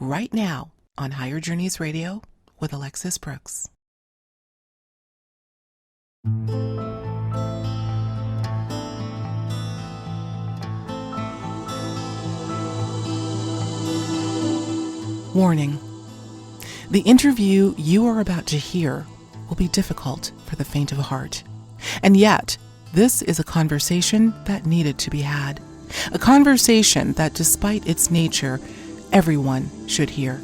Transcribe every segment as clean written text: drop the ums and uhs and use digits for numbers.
right now on Higher Journeys Radio with Alexis Brooks. Warning. The interview you are about to hear will be difficult for the faint of heart. And yet, this is a conversation that needed to be had. A conversation that, despite its nature, everyone should hear.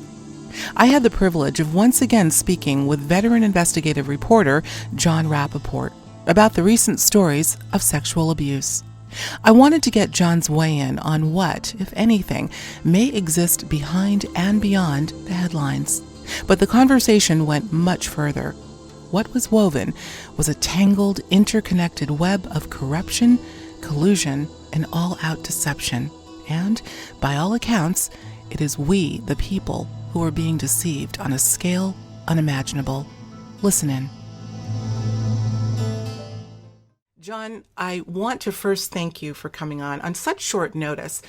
I had the privilege of once again speaking with veteran investigative reporter Jon Rappoport about the recent stories of sexual abuse. I wanted to get Jon's weigh-in on what, if anything, may exist behind and beyond the headlines. But the conversation went much further. What was woven was a tangled, interconnected web of corruption, collusion, and all-out deception. And, by all accounts, it is we, the people, who are being deceived on a scale unimaginable. Listen in. Jon, I want to first thank you for coming on such short notice.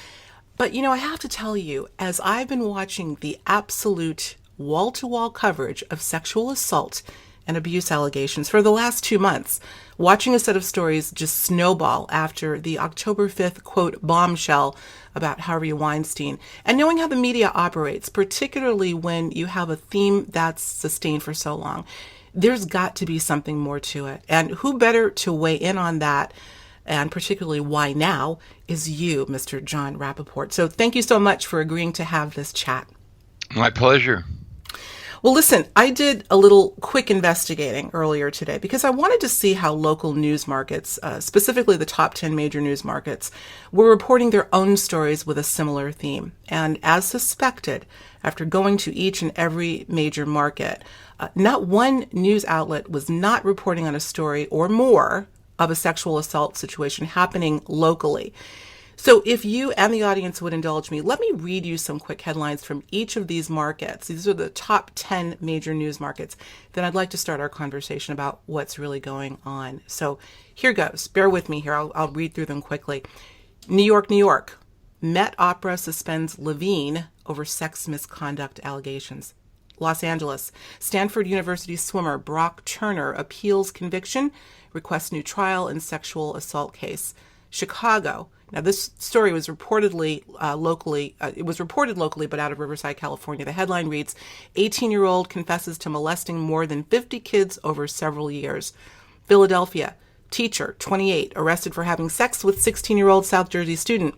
But, I have to tell you, as I've been watching the absolute wall-to-wall coverage of sexual assault and abuse allegations for the last 2 months, watching a set of stories just snowball after the October 5th, quote, bombshell about Harvey Weinstein, and knowing how the media operates, particularly when you have a theme that's sustained for so long, there's got to be something more to it. And who better to weigh in on that, and particularly why now, is you, Mr. Jon Rappoport. So thank you so much for agreeing to have this chat. My pleasure. Well, listen, I did a little quick investigating earlier today because I wanted to see how local news markets, specifically the top 10 major news markets, were reporting their own stories with a similar theme. And as suspected, after going to each and every major market, not one news outlet was not reporting on a story or more of a sexual assault situation happening locally. So if you and the audience would indulge me, let me read you some quick headlines from each of these markets. These are the top 10 major news markets. Then I'd like to start our conversation about what's really going on. So here goes. Bear with me here. I'll read through them quickly. New York, New York. Met Opera suspends Levine over sex misconduct allegations. Los Angeles. Stanford University swimmer Brock Turner appeals conviction, requests new trial in sexual assault case. Chicago. Now, this story was reportedly locally, but out of Riverside, California. The headline reads, 18-year-old confesses to molesting more than 50 kids over several years. Philadelphia, teacher, 28, arrested for having sex with 16-year-old South Jersey student.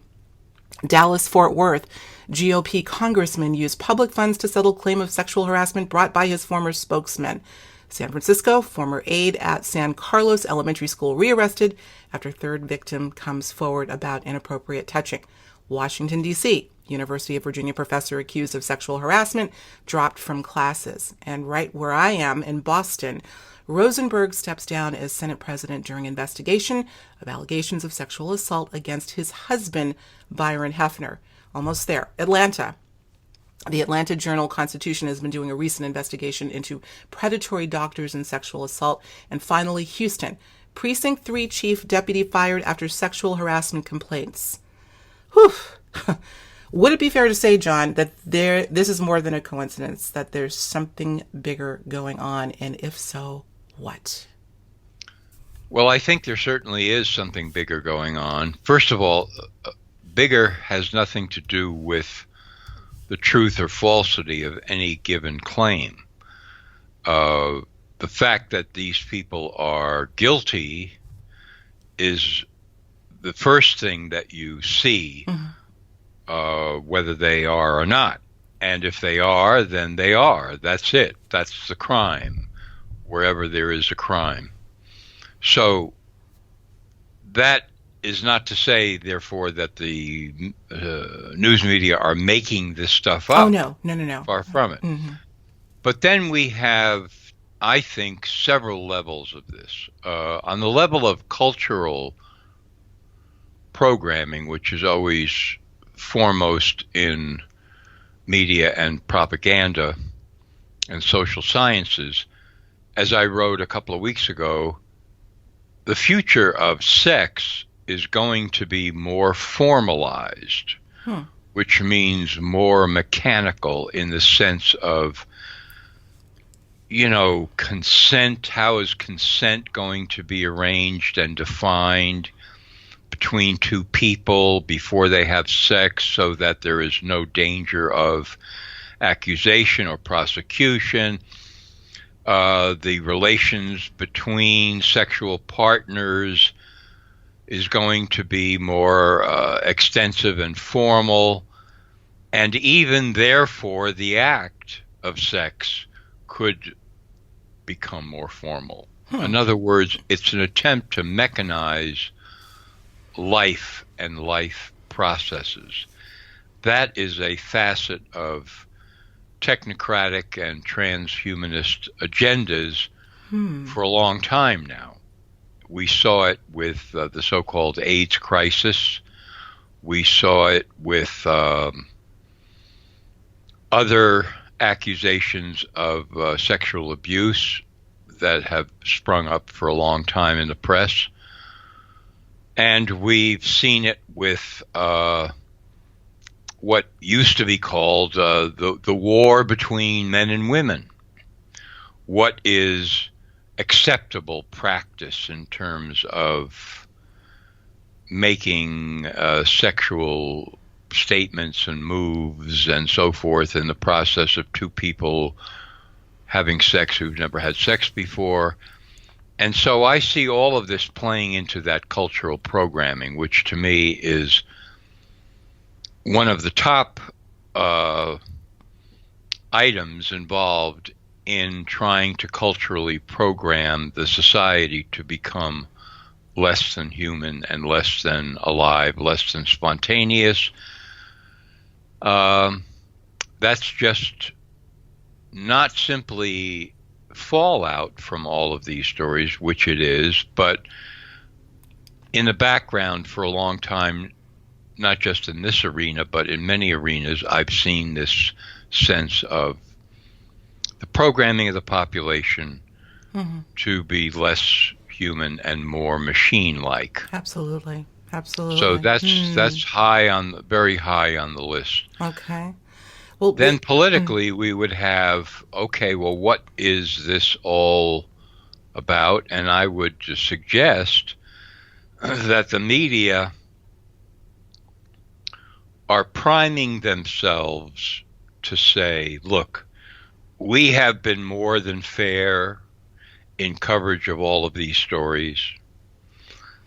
Dallas, Fort Worth, GOP congressman used public funds to settle claim of sexual harassment brought by his former spokesman. San Francisco, former aide at San Carlos Elementary School rearrested after third victim comes forward about inappropriate touching. Washington, D.C., University of Virginia professor accused of sexual harassment dropped from classes. And right where I am in Boston, Rosenberg steps down as Senate president during investigation of allegations of sexual assault against his husband, Byron Hefner. Almost there. Atlanta. The Atlanta Journal-Constitution has been doing a recent investigation into predatory doctors and sexual assault. And finally, Houston. Precinct 3 chief deputy fired after sexual harassment complaints. Whew. Would it be fair to say, Jon, that this is more than a coincidence, that there's something bigger going on? And if so, what? Well, I think there certainly is something bigger going on. First of all, bigger has nothing to do with the truth or falsity of any given claim. The fact that these people are guilty is the first thing that you see, whether they are or not. And if they are, then they are. That's it. That's the crime, wherever there is a crime. So that is not to say, therefore, that the news media are making this stuff up. Oh, no. Far from it. Mm-hmm. But then we have, I think, several levels of this. On the level of cultural programming, which is always foremost in media and propaganda and social sciences, as I wrote a couple of weeks ago, the future of sex is going to be more formalized, which means more mechanical in the sense of, consent. How is consent going to be arranged and defined between two people before they have sex so that there is no danger of accusation or prosecution? The relations between sexual partners is going to be more extensive and formal, and even therefore the act of sex could become more formal. In other words, it's an attempt to mechanize life and life processes. That is a facet of technocratic and transhumanist agendas for a long time now. We saw it with the so-called AIDS crisis. We saw it with other accusations of sexual abuse that have sprung up for a long time in the press. And we've seen it with what used to be called the war between men and women. What is acceptable practice in terms of making sexual statements and moves and so forth in the process of two people having sex who've never had sex before. And so I see all of this playing into that cultural programming, which to me is one of the top items involved in trying to culturally program the society to become less than human and less than alive, less than spontaneous. That's just not simply fallout from all of these stories, which it is, but in the background for a long time, not just in this arena, but in many arenas, I've seen this sense of the programming of the population to be less human and more machine-like. Absolutely. Absolutely. So that's very high on the list. Okay. Well, then politically, we would have, okay, well, what is this all about? And I would just suggest that the media are priming themselves to say, look, we have been more than fair in coverage of all of these stories.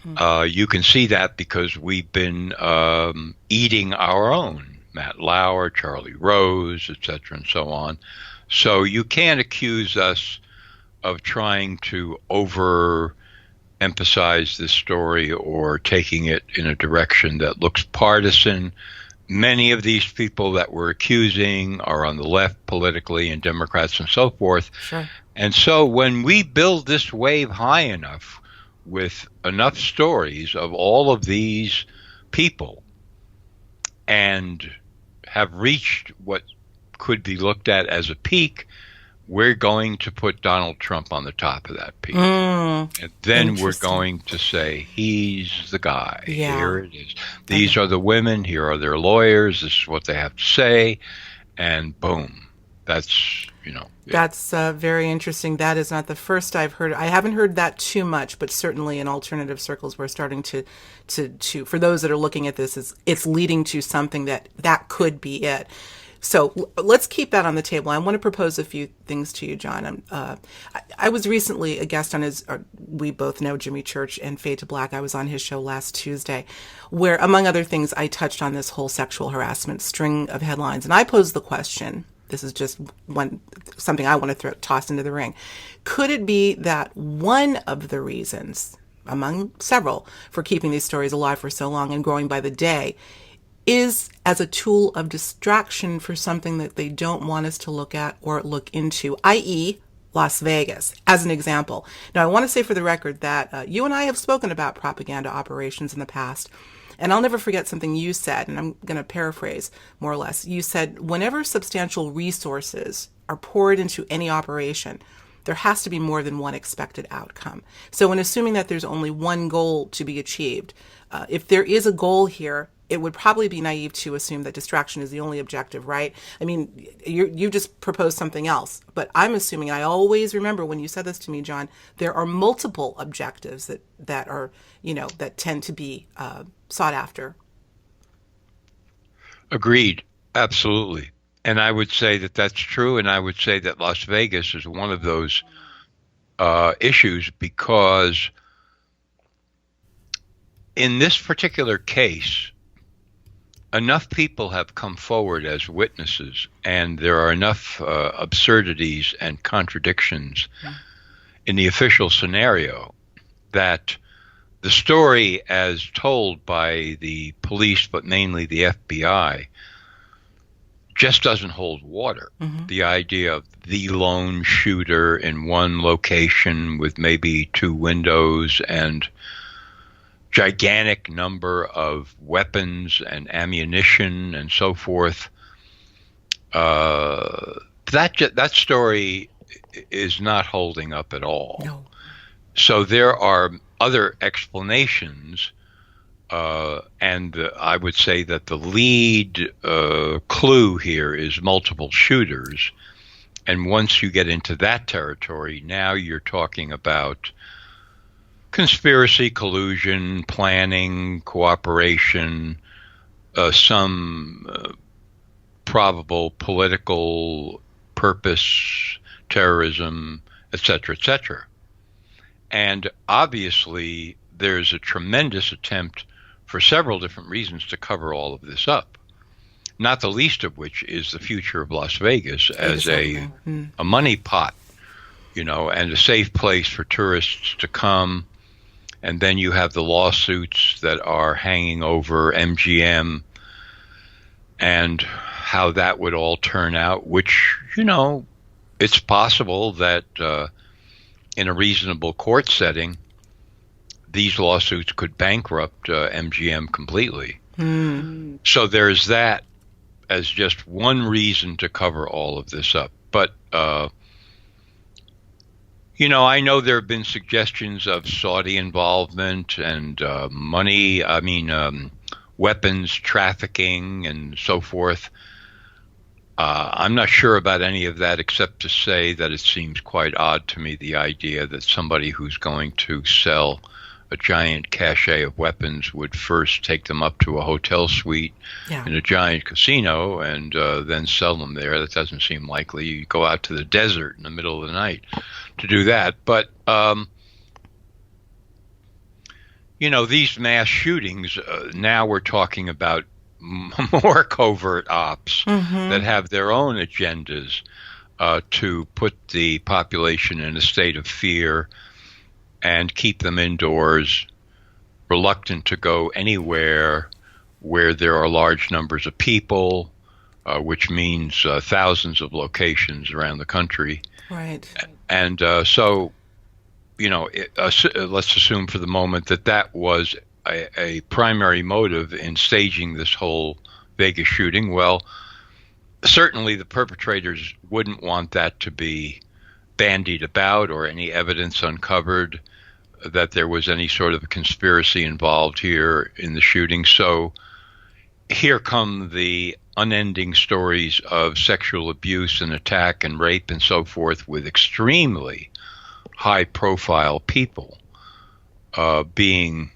You can see that because we've been eating our own. Matt Lauer, Charlie Rose, etc., and so on. So you can't accuse us of trying to overemphasize this story or taking it in a direction that looks partisan. Many of these people that we're accusing are on the left politically, and Democrats and so forth. Sure. And so when we build this wave high enough with enough stories of all of these people and have reached what could be looked at as a peak, we're going to put Donald Trump on the top of that peak. And then we're going to say, he's the guy. Yeah. Here it is. These are the women. Here are their lawyers. This is what they have to say. And boom. That's, That's very interesting. That is not the first I've heard. I haven't heard that too much, but certainly in alternative circles, we're starting to for those that are looking at this, it's leading to something that could be it. So let's keep that on the table. I want to propose a few things to you, Jon. I was recently a guest on we both know Jimmy Church and Fade to Black. I was on his show last Tuesday, where, among other things, I touched on this whole sexual harassment string of headlines. And I posed the question, this is just something I want to toss into the ring. Could it be that one of the reasons, among several, for keeping these stories alive for so long and growing by the day is as a tool of distraction for something that they don't want us to look at or look into, i.e., Las Vegas, as an example? Now, I want to say for the record that you and I have spoken about propaganda operations in the past, and I'll never forget something you said, and I'm going to paraphrase more or less. You said, whenever substantial resources are poured into any operation, there has to be more than one expected outcome. So in assuming that there's only one goal to be achieved, if there is a goal here, it would probably be naive to assume that distraction is the only objective, right? I mean, you just proposed something else, but I'm assuming, I always remember when you said this to me, Jon, there are multiple objectives that are, that tend to be sought after. Agreed. Absolutely. And I would say that that's true. And I would say that Las Vegas is one of those issues because in this particular case, enough people have come forward as witnesses, and there are enough absurdities and contradictions in the official scenario that the story as told by the police, but mainly the FBI, just doesn't hold water. Mm-hmm. The idea of the lone shooter in one location with maybe 2 windows and gigantic number of weapons and ammunition and so forth. That story is not holding up at all. No. So there are other explanations, and I would say that the lead clue here is multiple shooters. And once you get into that territory, now you're talking about conspiracy, collusion, planning, cooperation, some probable political purpose, terrorism, etc., etc. And obviously, there's a tremendous attempt for several different reasons to cover all of this up, not the least of which is the future of Las Vegas as a money pot, and a safe place for tourists to come. And then you have the lawsuits that are hanging over MGM and how that would all turn out, which, it's possible that in a reasonable court setting, these lawsuits could bankrupt MGM completely. Mm. So there's that as just one reason to cover all of this up. But I know there have been suggestions of Saudi involvement and weapons trafficking and so forth. I'm not sure about any of that, except to say that it seems quite odd to me, the idea that somebody who's going to sell a giant cache of weapons would first take them up to a hotel suite in a giant casino and then sell them there. That doesn't seem likely. You go out to the desert in the middle of the night to do that. But, these mass shootings, now we're talking about more covert ops that have their own agendas to put the population in a state of fear and keep them indoors, reluctant to go anywhere where there are large numbers of people, which means thousands of locations around the country. Right. And so, let's assume for the moment that was a primary motive in staging this whole Vegas shooting. Well, certainly the perpetrators wouldn't want that to be bandied about or any evidence uncovered that there was any sort of a conspiracy involved here in the shooting. So here come the unending stories of sexual abuse and attack and rape and so forth with extremely high-profile people being,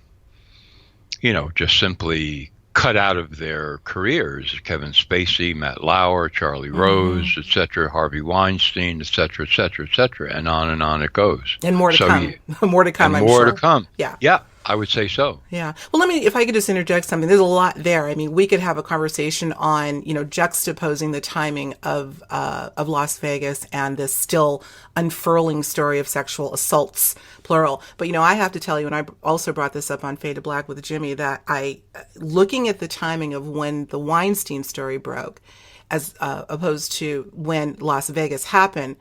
just simply cut out of their careers. Kevin Spacey, Matt Lauer, Charlie Rose, et cetera, Harvey Weinstein, et cetera, et cetera, et cetera, and on it goes. And more to come. More to come, I'm sure. More to come. Yeah. Yeah, I would say so. Yeah. Well, if I could just interject something, there's a lot there. I mean, we could have a conversation on, juxtaposing the timing of Las Vegas and this still unfurling story of sexual assaults, plural. But, I have to tell you, and I also brought this up on Fade to Black with Jimmy, that looking at the timing of when the Weinstein story broke, as opposed to when Las Vegas happened,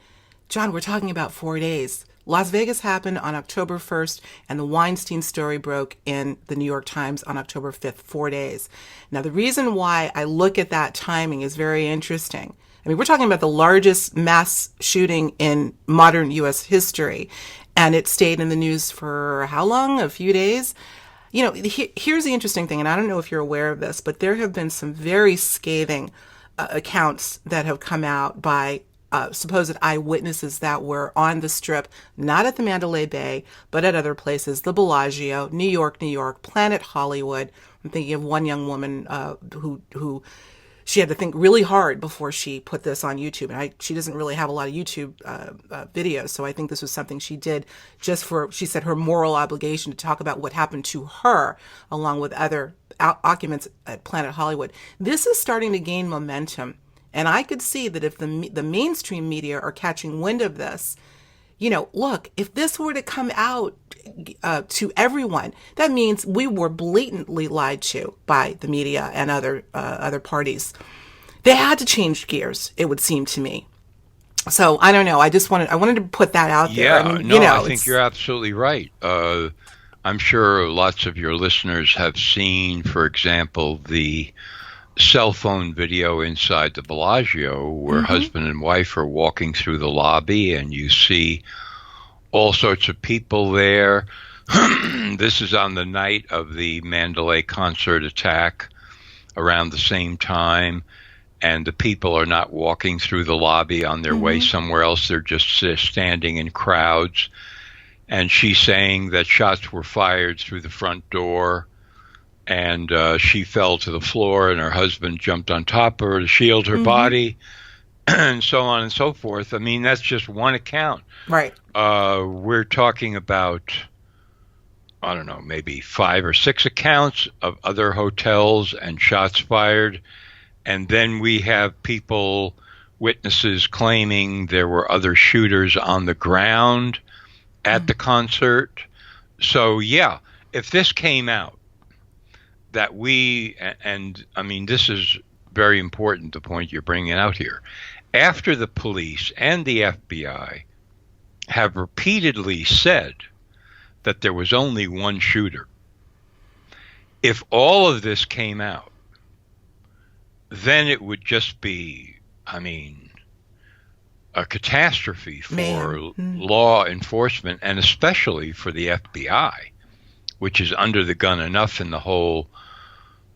Jon, we're talking about 4 days. Las Vegas happened on October 1st, and the Weinstein story broke in the New York Times on October 5th, 4 days. Now, the reason why I look at that timing is very interesting. I mean, we're talking about the largest mass shooting in modern U.S. history, and it stayed in the news for how long? A few days. Here's the interesting thing, and I don't know if you're aware of this, but there have been some very scathing accounts that have come out by supposed eyewitnesses that were on the Strip, not at the Mandalay Bay, but at other places, the Bellagio, New York, New York, Planet Hollywood. I'm thinking of one young woman who she had to think really hard before she put this on YouTube. And she doesn't really have a lot of YouTube videos. So I think this was something she did just for, she said, her moral obligation to talk about what happened to her, along with other occupants at Planet Hollywood. This is starting to gain momentum. And I could see that if the mainstream media are catching wind of this, look, if this were to come out to everyone, that means we were blatantly lied to by the media and other parties. They had to change gears, it would seem to me. So I don't know. I wanted to put that out there. Yeah, I think you're absolutely right. I'm sure lots of your listeners have seen, for example, the cell phone video inside the Bellagio where husband and wife are walking through the lobby, and you see all sorts of people there. This is on the night of the Mandalay concert attack around the same time, and the people are not walking through the lobby on their way somewhere else. They're just standing in crowds. And she's saying that shots were fired through the front door, and she fell to the floor, and her husband jumped on top of her to shield her body, and so on and so forth. I mean, that's just one account. Right. We're talking about, I don't know, maybe 5 or 6 accounts of other hotels and shots fired. And then we have witnesses claiming there were other shooters on the ground at the concert. So, yeah, if this came out, that and I mean, this is very important, the point you're bringing out here. After the police and the FBI have repeatedly said that there was only one shooter, if all of this came out, then it would just be, I mean, a catastrophe for law enforcement, and especially for the FBI, which is under the gun enough in the whole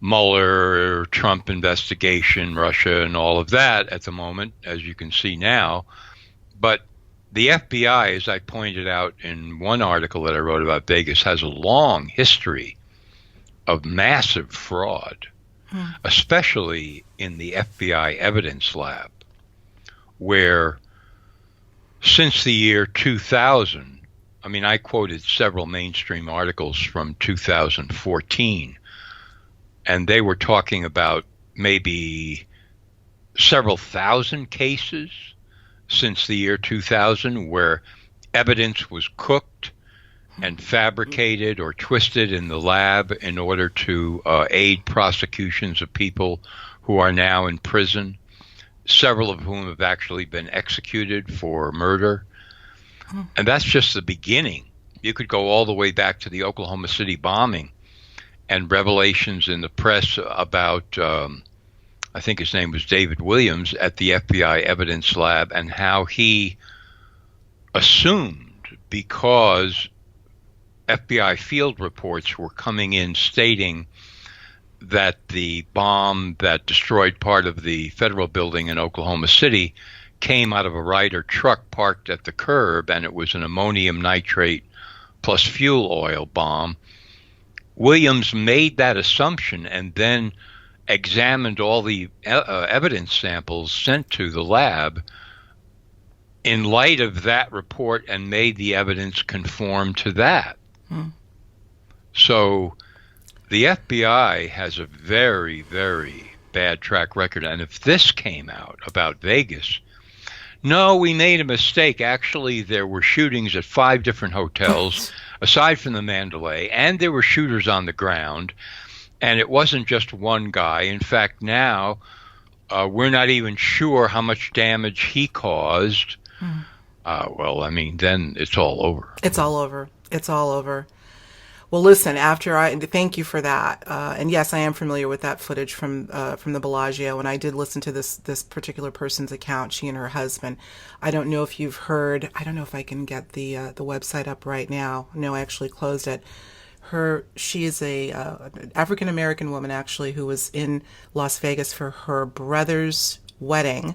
Mueller, Trump investigation, Russia, and all of that at the moment, as you can see now. But the FBI, as I pointed out in one article that I wrote about Vegas, has a long history of massive fraud, especially in the FBI evidence lab, where since the year 2000, I mean, I quoted several mainstream articles from 2014, and they were talking about maybe several thousand cases since the year 2000 where evidence was cooked and fabricated or twisted in the lab in order to aid prosecutions of people who are now in prison, several of whom have actually been executed for murder. And that's just the beginning. You could go all the way back to the Oklahoma City bombing and revelations in the press about, I think his name was David Williams at the FBI evidence lab, and how he assumed, because FBI field reports were coming in stating that the bomb that destroyed part of the federal building in Oklahoma City came out of a Ryder truck parked at the curb, and it was an ammonium nitrate plus fuel oil bomb. Williams made that assumption and then examined all the evidence samples sent to the lab in light of that report and made the evidence conform to that. So the FBI has a very, very bad track record. And if this came out about Vegas, no, we made a mistake. Actually, there were shootings at 5 different hotels, aside from the Mandalay, and there were shooters on the ground, and it wasn't just one guy. In fact, now we're not even sure how much damage he caused. Well, I mean, then it's all over. It's all over. It's all over. Well, listen, thank you for that. And yes, I am familiar with that footage from the Bellagio, and I did listen to this particular person's account, she and her husband. I don't know if I can get the website up right now. No, I actually closed it. She is a an African American woman actually who was in Las Vegas for her brother's wedding,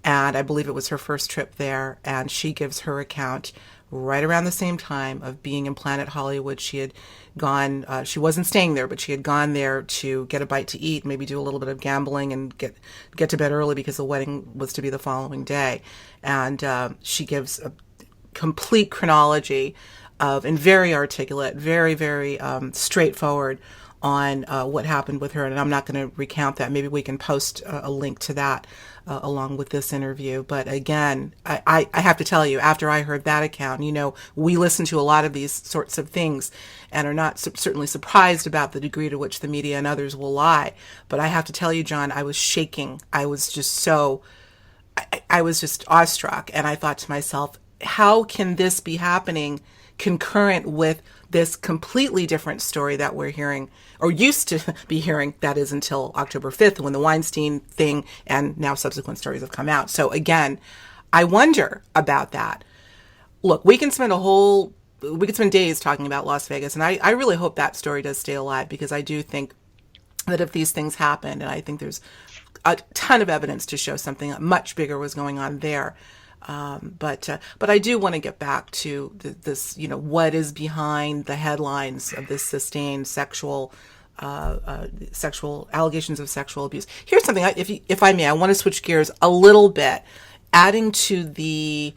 and I believe it was her first trip there. And she gives her account right around the same time of being in Planet Hollywood. She had gone. She wasn't staying there, but she had gone there to get a bite to eat, maybe do a little bit of gambling, and get to bed early because the wedding was to be the following day. And she gives a complete chronology of, and very articulate, very, very straightforward on what happened with her. And I'm not going to recount that. Maybe we can post a link to that along with this interview. But again, I have to tell you, after I heard that account, we listen to a lot of these sorts of things and are not certainly surprised about the degree to which the media and others will lie. But I have to tell you, John, I was shaking. I was just I was just awestruck. And I thought to myself, how can this be happening concurrent with this completely different story that we're hearing, or used to be hearing, that is until October 5th, when the Weinstein thing and now subsequent stories have come out. So again, I wonder about that. Look, we could spend days talking about Las Vegas, and I really hope that story does stay alive, because I do think that if these things happen, and I think there's a ton of evidence to show something much bigger was going on there. But I do want to get back to this, what is behind the headlines of this sustained sexual allegations of sexual abuse. Here's something, if I may, I want to switch gears a little bit, adding to the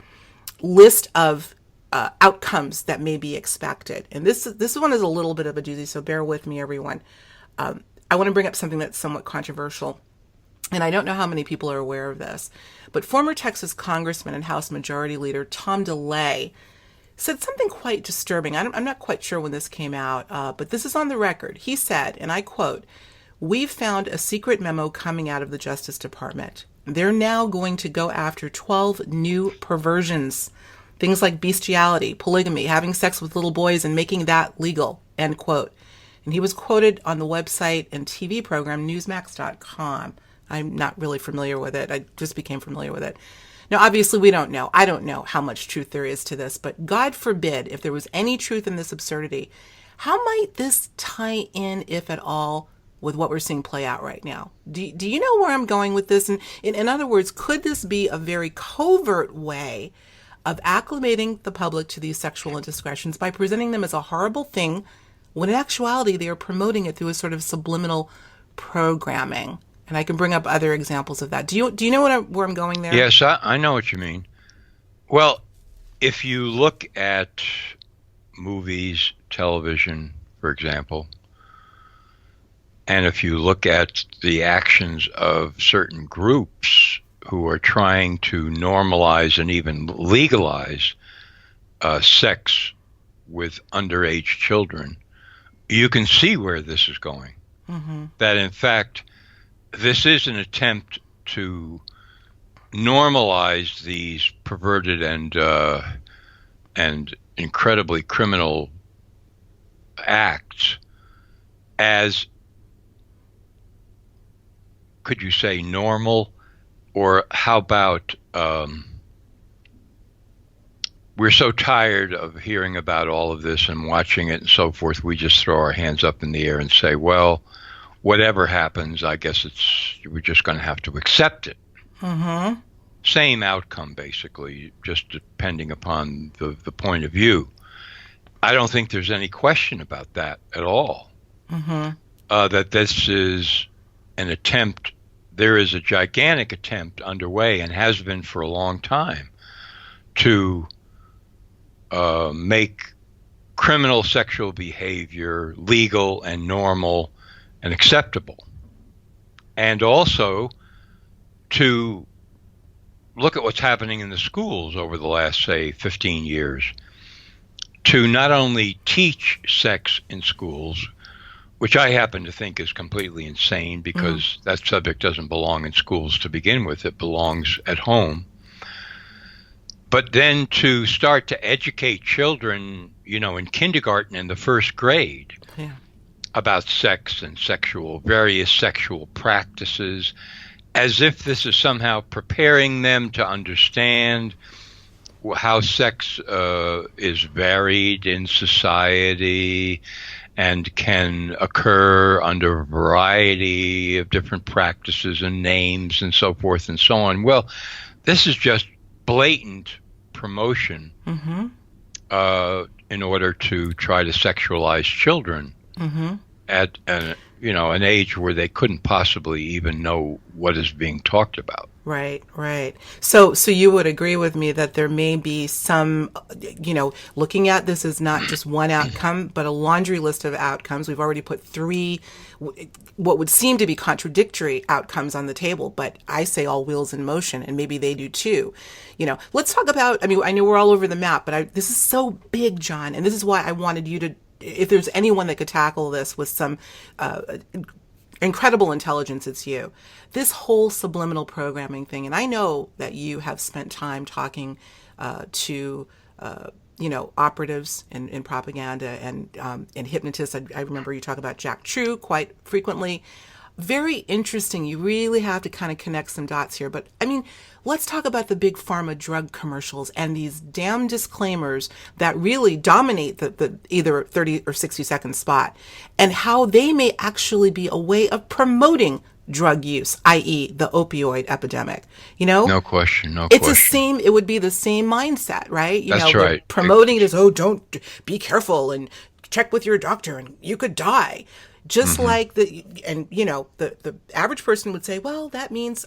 list of outcomes that may be expected. And this one is a little bit of a doozy, so bear with me, everyone. I want to bring up something that's somewhat controversial. And I don't know how many people are aware of this, but former Texas Congressman and House Majority Leader Tom DeLay said something quite disturbing. I'm not quite sure when this came out, but this is on the record. He said, and I quote, "We've found a secret memo coming out of the Justice Department. They're now going to go after 12 new perversions, things like bestiality, polygamy, having sex with little boys, and making that legal," end quote. And he was quoted on the website and TV program Newsmax.com. I'm not really familiar with it. I just became familiar with it. Now, obviously, we don't know. I don't know how much truth there is to this, but God forbid, if there was any truth in this absurdity, how might this tie in, if at all, with what we're seeing play out right now? Do you know where I'm going with this? And in other words, could this be a very covert way of acclimating the public to these sexual indiscretions by presenting them as a horrible thing, when in actuality they are promoting it through a sort of subliminal programming? And I can bring up other examples of that. Do you know where I'm going there? Yes, I know what you mean. Well, if you look at movies, television, for example, and if you look at the actions of certain groups who are trying to normalize and even legalize sex with underage children, you can see where this is going. Mm-hmm. That, in fact, this is an attempt to normalize these perverted and incredibly criminal acts as, could you say, normal? Or how about we're so tired of hearing about all of this and watching it and so forth, we just throw our hands up in the air and say, well, whatever happens, I guess we're just going to have to accept it. Mm-hmm. Same outcome, basically, just depending upon the point of view. I don't think there's any question about that at all. Mm-hmm. That this is an attempt, there is a gigantic attempt underway and has been for a long time to make criminal sexual behavior legal and normal and acceptable, and also to look at what's happening in the schools over the last, say, 15 years, to not only teach sex in schools, which I happen to think is completely insane, because that subject doesn't belong in schools to begin with. It belongs at home. But then to start to educate children, in kindergarten and the first grade, about sex and various sexual practices, as if this is somehow preparing them to understand how sex is varied in society, and can occur under a variety of different practices and names and so forth and so on. Well, this is just blatant promotion in order to try to sexualize children at an age where they couldn't possibly even know what is being talked about. Right, right. So you would agree with me that there may be some, looking at this is not just one outcome, but a laundry list of outcomes. We've already put three, what would seem to be contradictory outcomes on the table, but I say all wheels in motion, and maybe they do too. Let's talk about, I know we're all over the map, but this is so big, Jon, and this is why I wanted you to, if there's anyone that could tackle this with some incredible intelligence, it's you. This whole subliminal programming thing, and I know that you have spent time talking to operatives in propaganda and hypnotists. I remember you talk about Jack True quite frequently. Very interesting. You really have to kind of connect some dots here. But let's talk about the big pharma drug commercials and these damn disclaimers that really dominate the either 30 or 60-second spot, and how they may actually be a way of promoting drug use, i.e. the opioid epidemic. No question. It would be the same mindset, right? That's right. Promoting it as, don't be careful and check with your doctor and you could die. Just like the average person would say, well, that means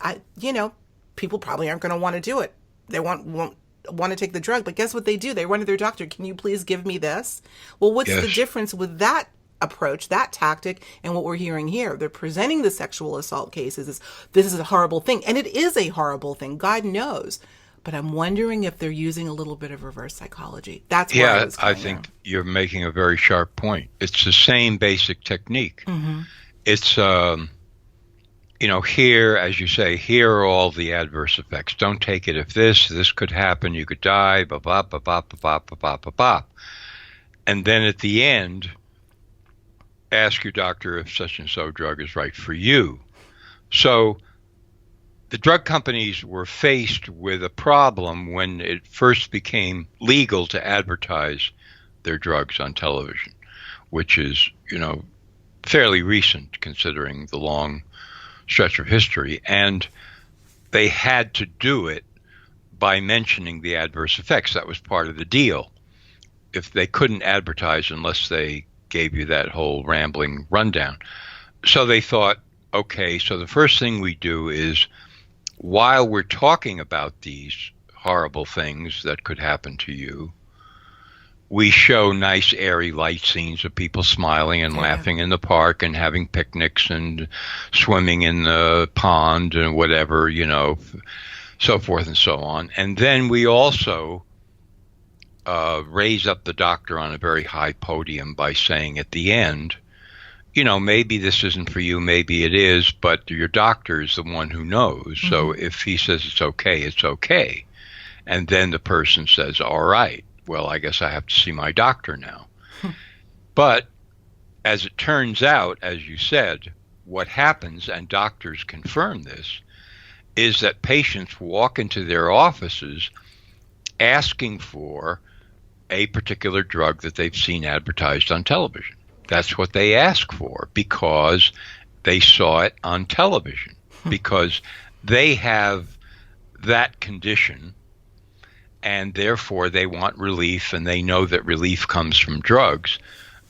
people probably aren't going to want to do it. They won't want to take the drug. But guess what they do? They run to their doctor. Can you please give me this? Well, what's the difference with that approach, that tactic, and what we're hearing here? They're presenting the sexual assault cases as this is a horrible thing. And it is a horrible thing. God knows. But I'm wondering if they're using a little bit of reverse psychology. That's why I think you're making a very sharp point. It's the same basic technique. It's here, as you say, here are all the adverse effects. Don't take it if this could happen, you could die, blah, blah, blah, blah, blah, blah, blah, blah, blah. And then at the end, ask your doctor if such and so drug is right for you. So the drug companies were faced with a problem when it first became legal to advertise their drugs on television, which is, fairly recent considering the long stretch of history. And they had to do it by mentioning the adverse effects. That was part of the deal. If they couldn't advertise unless they gave you that whole rambling rundown. So they thought, okay, so the first thing we do is, while we're talking about these horrible things that could happen to you, we show nice airy light scenes of people smiling and laughing in the park and having picnics and swimming in the pond and whatever, so forth and so on. And then we also raise up the doctor on a very high podium by saying at the end, maybe this isn't for you, maybe it is, but your doctor is the one who knows. So if he says it's okay, it's okay. And then the person says, all right, well, I guess I have to see my doctor now. But as it turns out, as you said, what happens, and doctors confirm this, is that patients walk into their offices asking for a particular drug that they've seen advertised on television. That's what they ask for because they saw it on television, because they have that condition and therefore they want relief, and they know that relief comes from drugs.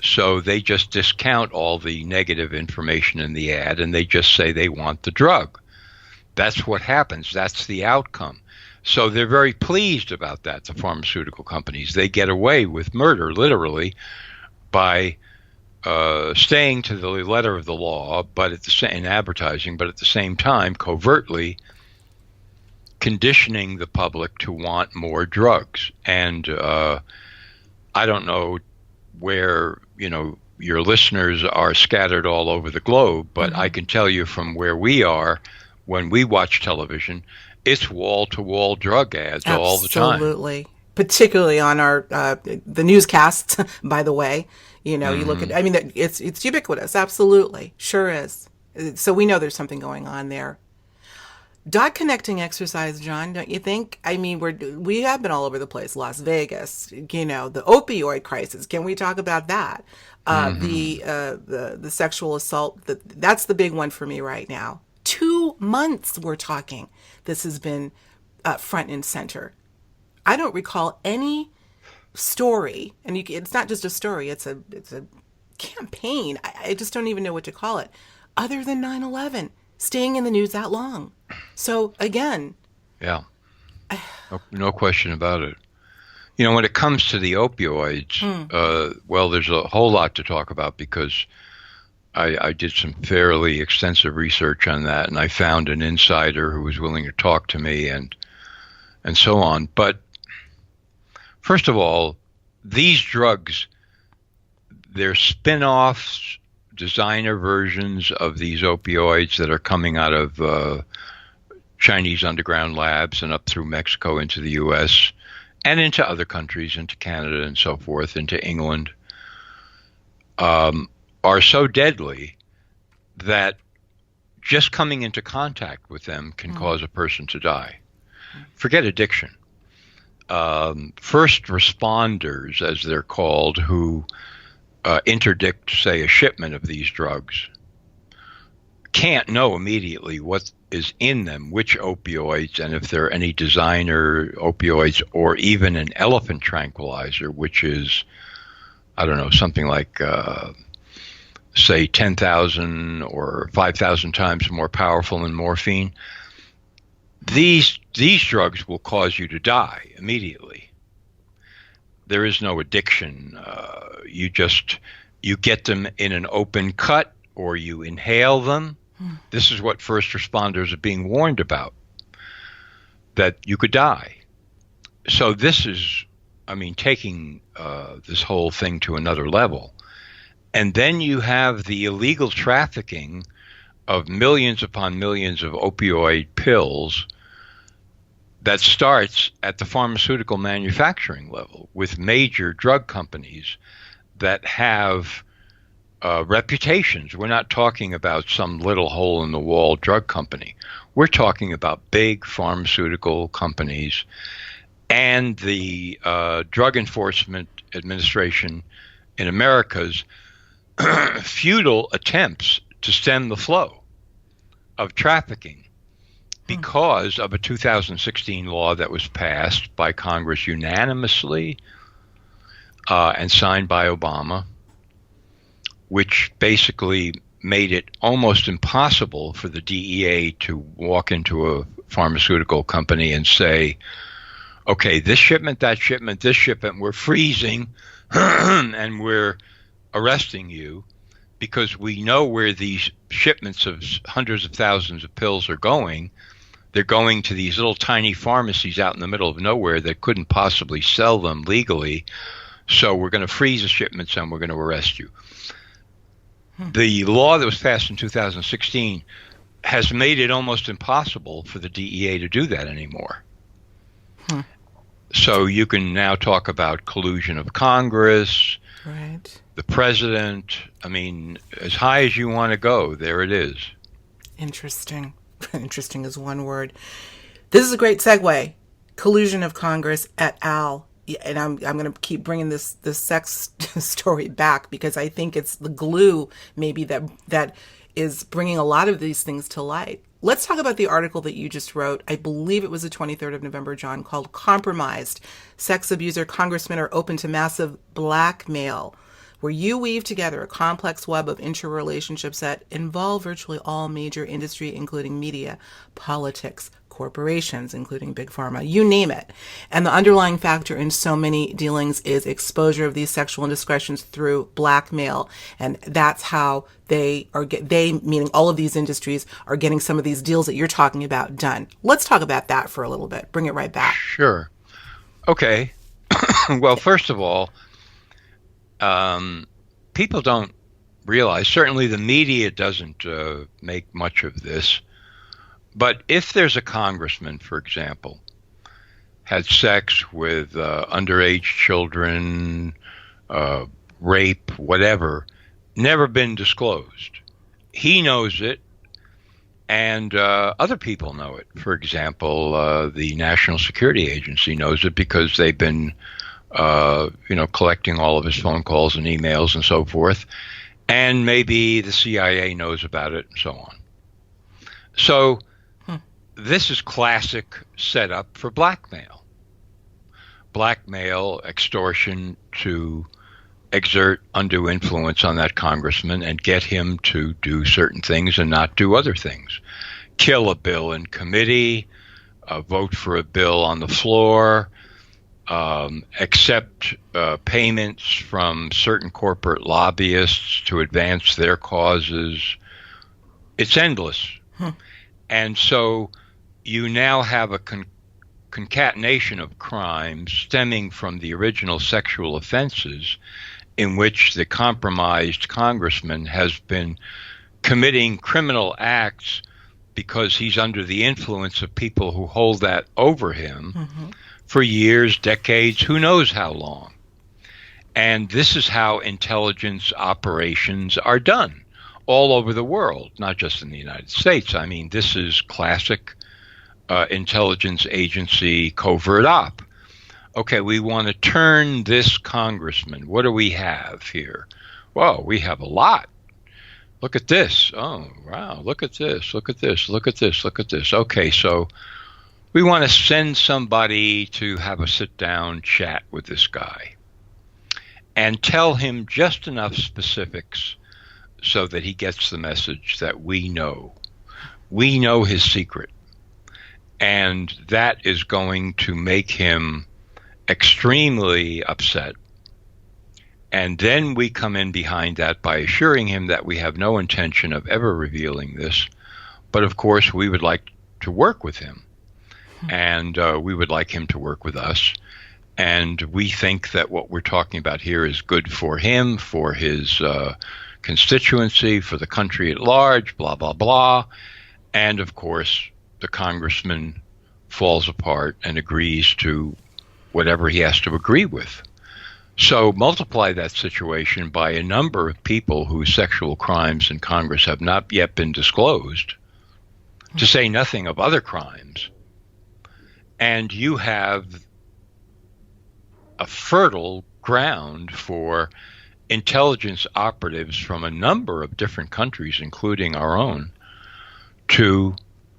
So they just discount all the negative information in the ad and they just say they want the drug. That's what happens. That's the outcome. So they're very pleased about that, the pharmaceutical companies. They get away with murder, literally, by staying to the letter of the law, but in advertising, but at the same time, covertly conditioning the public to want more drugs. And I don't know where, your listeners are scattered all over the globe, but I can tell you from where we are, when we watch television, it's wall-to-wall drug ads all the time. Absolutely. Particularly on our the newscasts, by the way. You look at, it's ubiquitous. Absolutely. Sure is. So we know there's something going on there. Dot connecting exercise, John, don't you think? I mean, we have been all over the place. Las Vegas, the opioid crisis. Can we talk about that? The sexual assault. That's the big one for me right now. 2 months we're talking. This has been front and center. I don't recall any story, and it's not just a story. It's a campaign. I just don't even know what to call it, other than 9/11 staying in the news that long. So again, Yeah, no question about it. When it comes to the opioids, well, there's a whole lot to talk about because I did some fairly extensive research on that, and I found an insider who was willing to talk to me and so on. But first of all, these drugs, they're spin-offs, designer versions of these opioids that are coming out of Chinese underground labs and up through Mexico into the U.S. and into other countries, into Canada and so forth, into England, are so deadly that just coming into contact with them can cause a person to die. Forget addiction. First responders, as they're called, who interdict, say, a shipment of these drugs, can't know immediately what is in them, which opioids, and if there are any designer opioids or even an elephant tranquilizer, which is, I don't know, something like, say, 10,000 or 5,000 times more powerful than morphine. These drugs will cause you to die immediately. There is no addiction. You get them in an open cut or you inhale them. This is what first responders are being warned about, that you could die. So this is, taking this whole thing to another level. And then you have the illegal trafficking of millions upon millions of opioid pills that starts at the pharmaceutical manufacturing level with major drug companies that have reputations. We're not talking about some little hole-in-the-wall drug company. We're talking about big pharmaceutical companies and the Drug Enforcement Administration in America's futile attempts to stem the flow of trafficking because of a 2016 law that was passed by Congress unanimously and signed by Obama, which basically made it almost impossible for the DEA to walk into a pharmaceutical company and say, okay, this shipment, this shipment, we're freezing and we're arresting you because we know where these shipments of hundreds of thousands of pills are going. They're going to these little tiny pharmacies out in the middle of nowhere that couldn't possibly sell them legally. So we're going to freeze the shipments and we're going to arrest you. The law that was passed in 2016 has made it almost impossible for the DEA to do that anymore. So you can now talk about collusion of Congress, right, the president. As high as you want to go, there it is. Interesting. Interesting is one word. This is a great segue. Collusion of Congress et al. And I'm going to keep bringing this sex story back because I think it's the glue maybe that is bringing a lot of these things to light. Let's talk about the article that you just wrote. I believe it was the 23rd of November, John, called Compromised. Sex Abuser Congressmen Are Open to Massive Blackmail, where you weave together a complex web of interrelationships that involve virtually all major industry, including media, politics, corporations, including Big Pharma, you name it. And the underlying factor in so many dealings is exposure of these sexual indiscretions through blackmail. And that's how they meaning all of these industries, are getting some of these deals that you're talking about done. Let's talk about that for a little bit. Bring it right back. Sure. Okay. Well, first of all, people don't realize, certainly the media doesn't make much of this, but if there's a congressman, for example, had sex with underage children, rape, whatever, never been disclosed, he knows it, And other people know it. For example, the National Security Agency knows it because they've been, collecting all of his phone calls and emails and so forth. And maybe the CIA knows about it and so on. So this is classic setup for blackmail. Blackmail, extortion to exert undue influence on that congressman and get him to do certain things and not do other things. Kill a bill in committee, vote for a bill on the floor, accept payments from certain corporate lobbyists to advance their causes. It's endless. And so you now have a concatenation of crimes stemming from the original sexual offenses in which the compromised congressman has been committing criminal acts because he's under the influence of people who hold that over him for years, decades, who knows how long. And this is how intelligence operations are done all over the world, not just in the United States. I mean, this is classic intelligence agency covert op. Okay, we want to turn this congressman. What do we have here? Well, we have a lot. Look at this. Oh, wow. Look at this. Look at this. Look at this. Look at this. Okay, so we want to send somebody to have a sit-down chat with this guy and tell him just enough specifics so that he gets the message that we know. We know his secret. And that is going to make him extremely upset. And then we come in behind that by assuring him that we have no intention of ever revealing this. But of course, we would like to work with him. And we would like him to work with us. And we think that what we're talking about here is good for him, for his constituency, for the country at large, blah, blah, blah. And of course, the congressman falls apart and agrees to whatever he has to agree with. So multiply that situation by a number of people whose sexual crimes in Congress have not yet been disclosed, to say nothing of other crimes, and you have a fertile ground for intelligence operatives from a number of different countries, including our own, to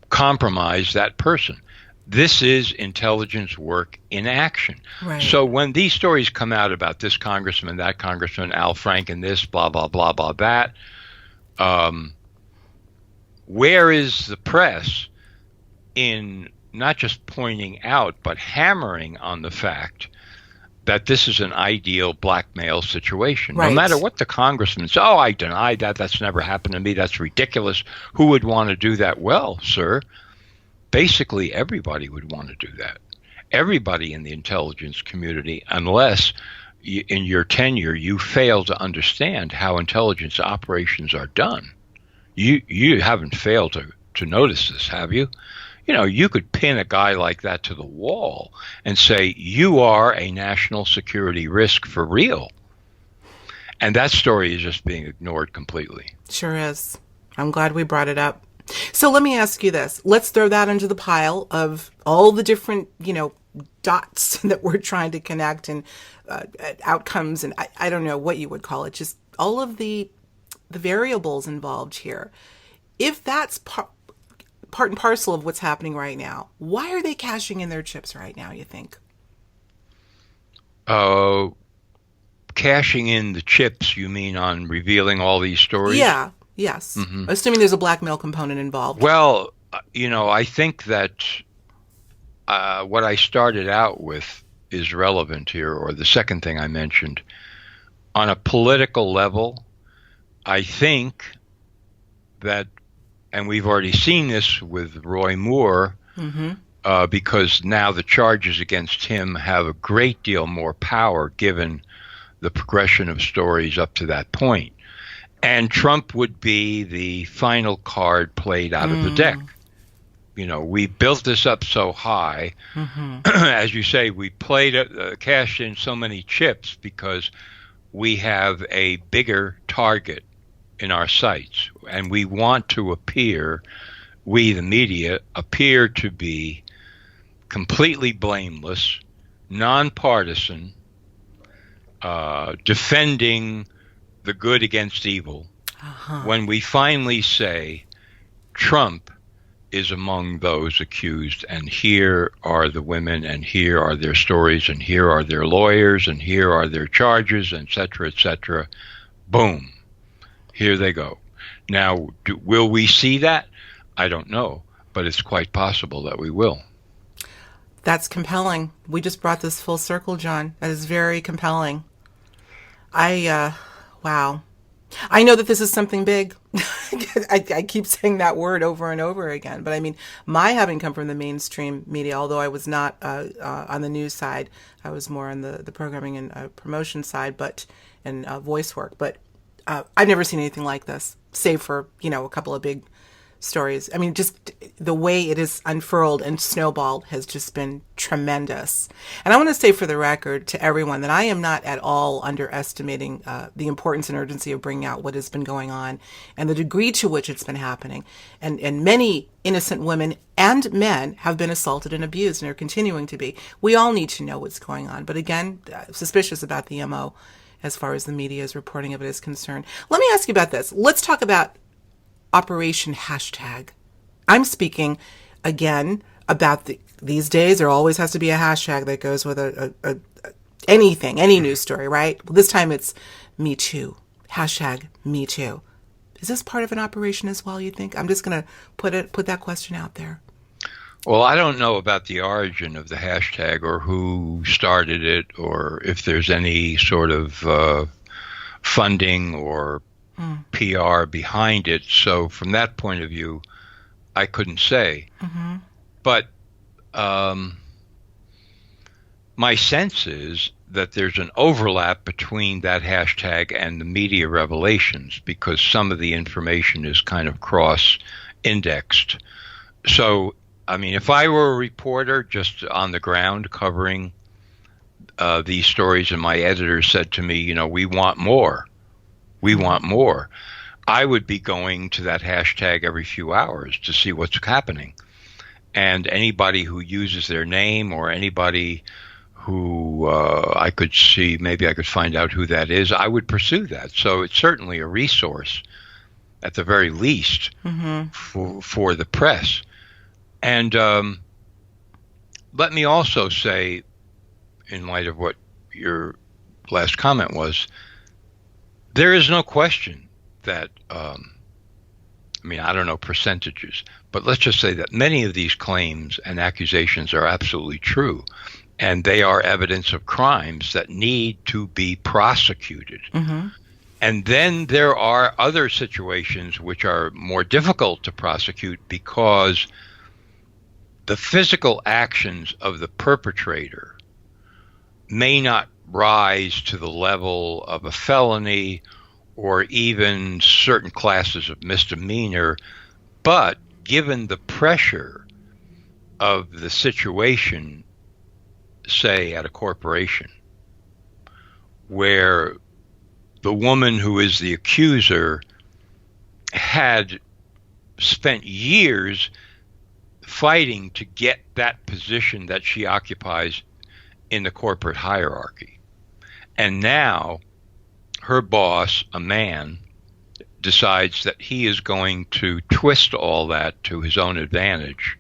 compromise that person. This is intelligence work in action. Right. So when these stories come out about this congressman, that congressman, Al Franken, this, blah, blah, blah, blah, that, where is the press in not just pointing out, but hammering on the fact that this is an ideal blackmail situation? Right. No matter what the congressman says, oh, I deny that, that's never happened to me, that's ridiculous. Who would want to do that? Well, sir, basically everybody would want to do that. Everybody in the intelligence community, unless in your tenure you fail to understand how intelligence operations are done. You haven't failed to notice this, have you? You know, you could pin a guy like that to the wall and say, you are a national security risk for real. And that story is just being ignored completely. Sure is. I'm glad we brought it up. So let me ask you this. Let's throw that into the pile of all the different, dots that we're trying to connect and outcomes. And I don't know what you would call it, just all of the variables involved here. If that's part and parcel of what's happening right now, why are they cashing in their chips right now, you think? Cashing in the chips, you mean on revealing all these stories? Yeah, yes. Mm-hmm. Assuming there's a blackmail component involved. Well, I think that what I started out with is relevant here, or the second thing I mentioned. On a political level, I think that, and we've already seen this with Roy Moore, because now the charges against him have a great deal more power given the progression of stories up to that point. And Trump would be the final card played out of the deck. We built this up so high. As you say, we cashed in so many chips because we have a bigger target in our sights, and we want to appear we, the media, appear to be completely blameless, nonpartisan, defending the good against evil, when we finally say Trump is among those accused, and here are the women, and here are their stories, and here are their lawyers, and here are their charges, etc., etc. Boom. Here they go. Now, will we see that? I don't know, but it's quite possible that we will. That's compelling. We just brought this full circle, Jon. That is very compelling. Wow. I know that this is something big. I keep saying that word over and over again. But I mean, my having come from the mainstream media, although I was not on the news side, I was more on the programming and promotion side, and voice work. But I've never seen anything like this, save for, a couple of big stories. I mean, just the way it is unfurled and snowballed has just been tremendous. And I want to say for the record to everyone that I am not at all underestimating the importance and urgency of bringing out what has been going on and the degree to which it's been happening. And many innocent women and men have been assaulted and abused and are continuing to be. We all need to know what's going on. But again, suspicious about the MO as far as the media's reporting of it is concerned. Let me ask you about this. Let's talk about Operation Hashtag. I'm speaking again about these days. There always has to be a hashtag that goes with anything, any news story, right? Well, this time it's Me Too. Hashtag Me Too. Is this part of an operation as well, you think? I'm just going to put that question out there. Well, I don't know about the origin of the hashtag or who started it or if there's any sort of funding or PR behind it. So from that point of view, I couldn't say. Mm-hmm. But my sense is that there's an overlap between that hashtag and the media revelations because some of the information is kind of cross-indexed. So, I mean, if I were a reporter just on the ground covering these stories and my editor said to me, we want more, I would be going to that hashtag every few hours to see what's happening. And anybody who uses their name or anybody who I could see, maybe I could find out who that is, I would pursue that. So it's certainly a resource, at the very least, for the press. And let me also say, in light of what your last comment was, there is no question that, I don't know percentages, but let's just say that many of these claims and accusations are absolutely true, and they are evidence of crimes that need to be prosecuted. Mm-hmm. And then there are other situations which are more difficult to prosecute because the physical actions of the perpetrator may not rise to the level of a felony or even certain classes of misdemeanor, but given the pressure of the situation, say at a corporation, where the woman who is the accuser had spent years fighting to get that position that she occupies in the corporate hierarchy. And now her boss, a man, decides that he is going to twist all that to his own advantage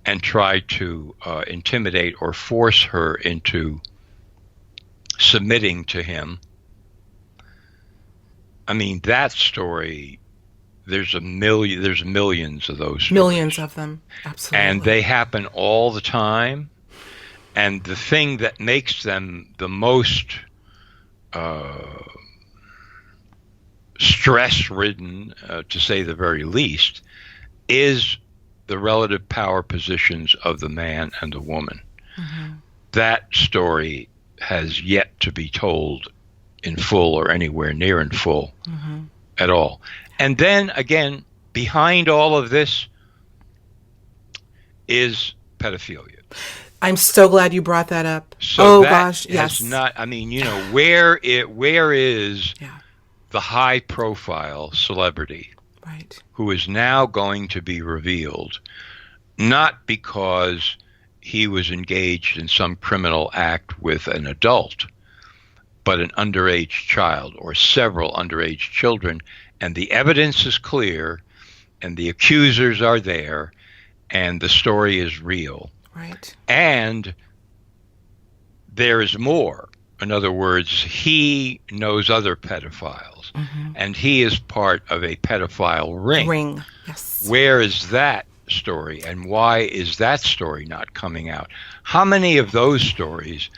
and try to intimidate or force her into submitting to him. I mean, that story, there's millions of those stories. Millions of them, absolutely. And they happen all the time. And the thing that makes them the most stress-ridden, to say the very least, is the relative power positions of the man and the woman. Mm-hmm. That story has yet to be told in full or anywhere near in full at all. And then, again, behind all of this is pedophilia. I'm so glad you brought that up. So gosh, yes. Not, I mean, where is the high-profile celebrity Right. who is now going to be revealed, not because he was engaged in some criminal act with an adult, but an underage child or several underage children. And the evidence is clear, and the accusers are there, and the story is real. Right. And there is more. In other words, he knows other pedophiles, and he is part of a pedophile ring. Ring. Yes. Where is that story, and why is that story not coming out? How many of those stories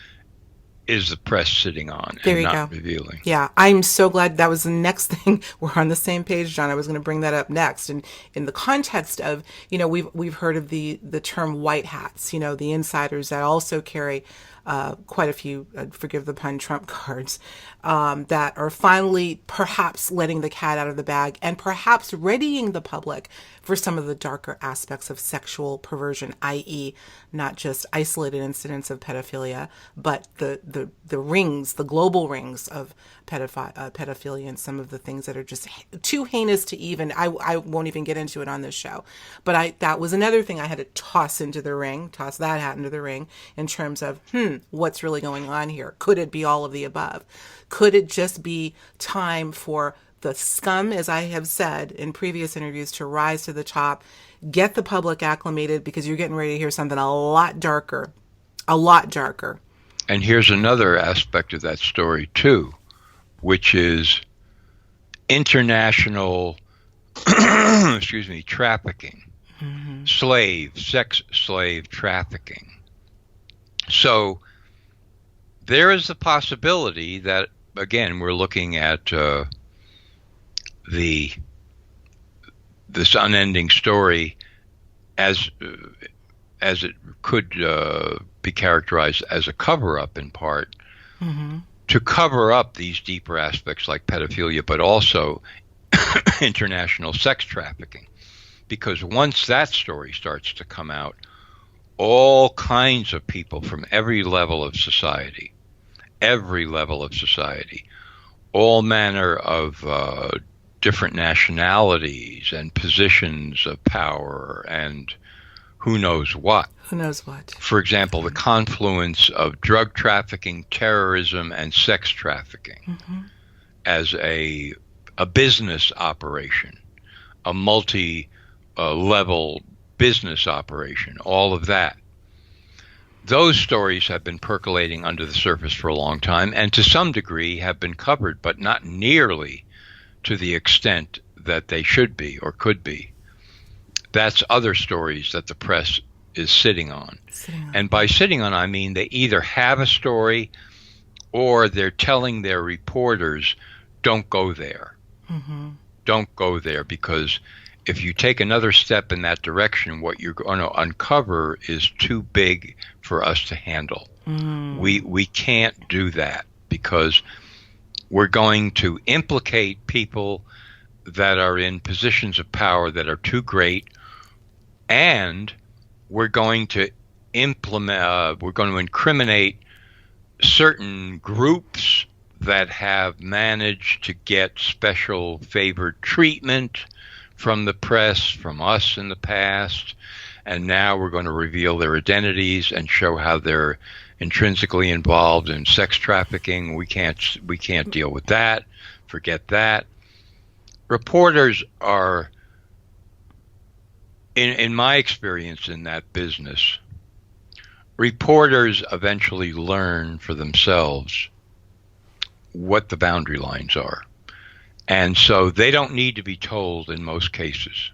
is the press sitting on and not revealing? Yeah, I'm so glad that was the next thing. We're on the same page, John. I was going to bring that up next. And in the context of, we've heard of the term white hats, the insiders that also carry quite a few, forgive the pun, Trump cards, that are finally perhaps letting the cat out of the bag and perhaps readying the public for some of the darker aspects of sexual perversion, i.e. not just isolated incidents of pedophilia, but the rings, the global rings of pedophilia, and some of the things that are just too heinous to even, I won't even get into it on this show. But that was another thing I had to toss that hat into the ring in terms of, what's really going on here? Could it be all of the above? Could it just be time for the scum, as I have said in previous interviews, to rise to the top, get the public acclimated, because you're getting ready to hear something a lot darker. And here's another aspect of that story too, which is international, trafficking, sex slave trafficking. So there is the possibility that, again, we're looking at this unending story as it could be characterized as a cover-up in part, to cover up these deeper aspects like pedophilia, but also international sex trafficking. Because once that story starts to come out, all kinds of people from every level of society, all manner of different nationalities and positions of power and who knows what. For example, the confluence of drug trafficking, terrorism, and sex trafficking as a business operation, a multi-level business operation, all of that. Those stories have been percolating under the surface for a long time, and to some degree have been covered, but not nearly to the extent that they should be or could be. That's other stories that the press is sitting on. And by sitting on, I mean they either have a story or they're telling their reporters, don't go there. Don't go there, because if you take another step in that direction, what you're going to uncover is too big for us to handle. We can't do that, because we're going to implicate people that are in positions of power that are too great, and we're going to incriminate certain groups that have managed to get special favored treatment from the press, from us in the past, and now we're going to reveal their identities and show how they're intrinsically involved in sex trafficking. We can't deal with that. Forget that. Reporters are, in my experience in that business, reporters eventually learn for themselves what the boundary lines are. And so they don't need to be told in most cases.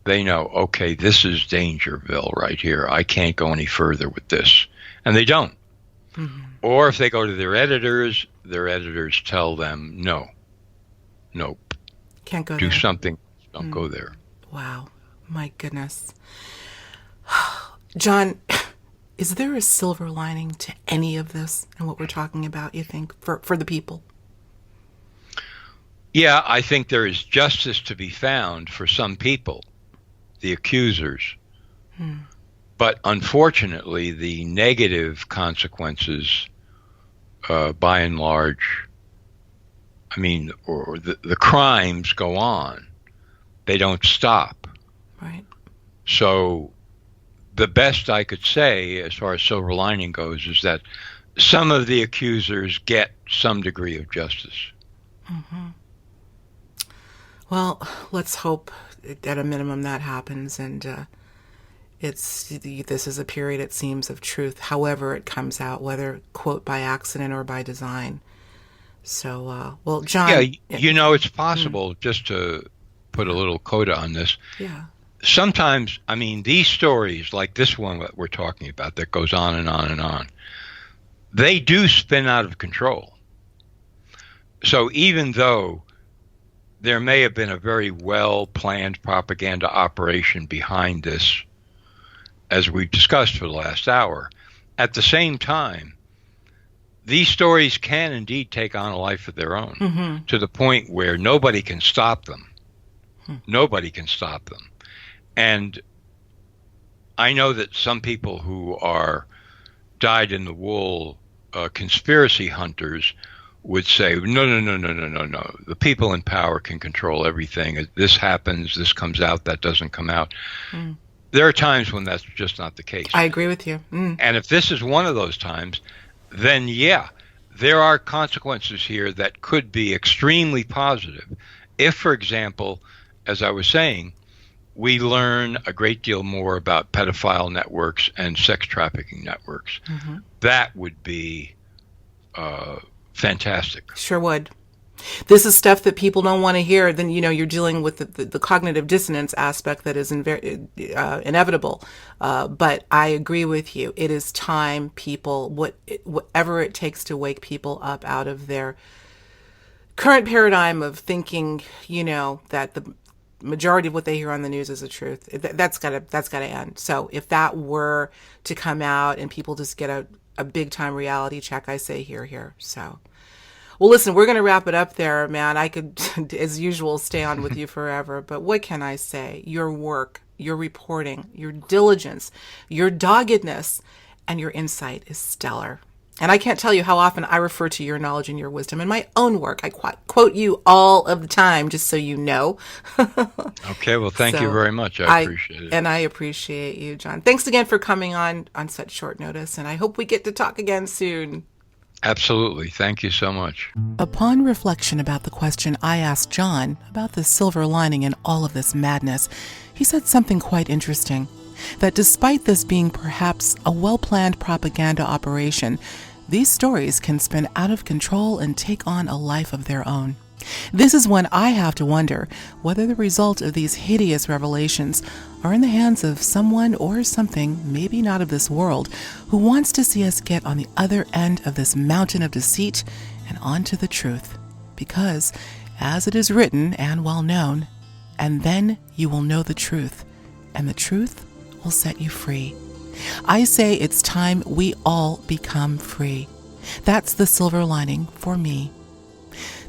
They know, okay, this is Dangerville right here. I can't go any further with this. And they don't. Or if they go to their editors tell them, no, nope. Can't go Do there. something. Don't go there. Wow. My goodness. John, is there a silver lining to any of this and what we're talking about, you think, for the people? Yeah, I think there is justice to be found for some people, the accusers. But unfortunately, the negative consequences, by and large, or the crimes go on. they don't stop. Right. So the best I could say as far as silver lining goes is that some of the accusers get some degree of justice. Mm-hmm. Well, let's hope at a minimum that happens, and this is a period, it seems, of truth, however it comes out, whether, quote, by accident or by design. So, well, Jon. Yeah, it's possible, just to put a little coda on this. Yeah. Sometimes, I mean, these stories, like this one that we're talking about that goes on and on and on, they do spin out of control. So even though there may have been a very well-planned propaganda operation behind this, as we've discussed for the last hour, at the same time, these stories can indeed take on a life of their own, to the point where nobody can stop them. Nobody can stop them. And I know that some people who are dyed-in-the-wool conspiracy hunters would say, no. The people in power can control everything. This happens, this comes out, that doesn't come out. There are times when that's just not the case. I agree with you. And if this is one of those times, then yeah, there are consequences here that could be extremely positive. If, for example, as I was saying, we learn a great deal more about pedophile networks and sex trafficking networks, that would be fantastic. Sure would. This is stuff that people don't want to hear. Then, you're dealing with the cognitive dissonance aspect that is inevitable. But I agree with you. It is time people, whatever it takes to wake people up out of their current paradigm of thinking, that the majority of what they hear on the news is the truth. That's gotta end. So if that were to come out and people just get a big time reality check, I say here. So, well, listen, we're going to wrap it up there, man. I could, as usual, stay on with you forever, but what can I say? Your work, your reporting, your diligence, your doggedness, and your insight is stellar. And I can't tell you how often I refer to your knowledge and your wisdom in my own work. I quote you all of the time, just so you know. Okay, well, thank you very much. I appreciate it. And I appreciate you, Jon. Thanks again for coming on such short notice, and I hope we get to talk again soon. Absolutely. Thank you so much. Upon reflection about the question I asked Jon about the silver lining in all of this madness, he said something quite interesting. That despite this being perhaps a well-planned propaganda operation, these stories can spin out of control and take on a life of their own. This is when I have to wonder whether the result of these hideous revelations are in the hands of someone or something, maybe not of this world, who wants to see us get on the other end of this mountain of deceit and onto the truth. Because, as it is written and well known, and then you will know the truth, and the truth will set you free. I say it's time we all become free. That's the silver lining for me.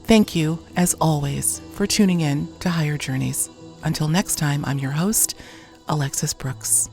Thank you, as always, for tuning in to Higher Journeys. Until next time, I'm your host, Alexis Brooks.